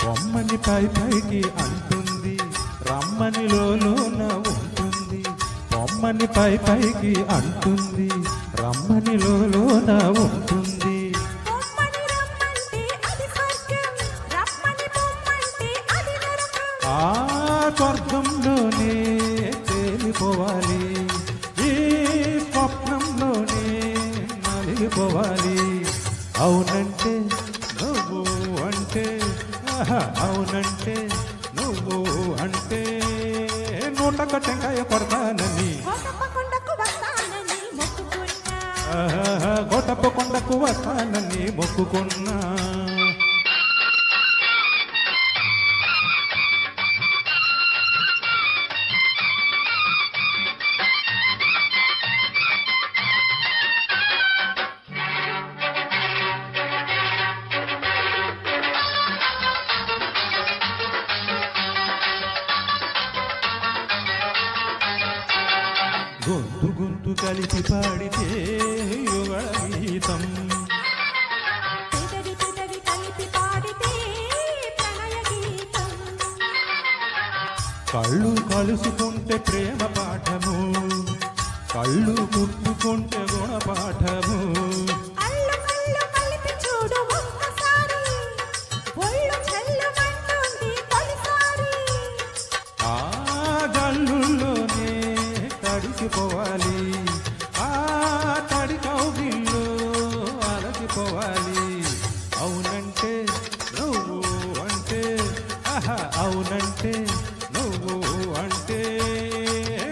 బొమ్మని పై పైకి అంటుంది, రమ్మని లోన ఉంటుంది. బొమ్మని పై పైకి అంటుంది, రమ్మని లోన ఉంటుంది. ఆ స్వర్గంలోనే తేలిపోవాలి, ఈ స్వప్నంలోనే నలిగిపోవాలి. అవునంటే నువ్వు అంటే, అవునంటే నువ్వు అంటే, నూటక టెంకాయ కొడతానని, గోటప్ప కొండకు వస్తానని మొక్కుకున్నా. గొంతు గొంతు కలిసి పాడితే యుగ గీతం, కళ్ళు కలుసుకుంటే ప్రేమ పాఠము, కళ్ళు కుట్టుకుంటే గుణపాఠము. ఆ జల్లుల్లోనే తడిసిపోవాలి, ఆ తడి కౌగిల్లో అలసిపోవాలి. అవునంటే నువ్వు అంటే, అవునంటే నువ్వు అంటే,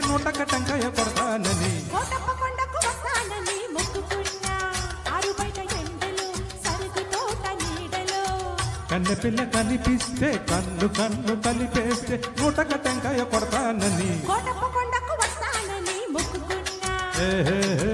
నూటక టెంకాయ కొడతానని, కన్నె పిల్ల కనిపిస్తే కన్ను కన్ను కలిపేస్తే నూటక టెంకాయ కొడతానని.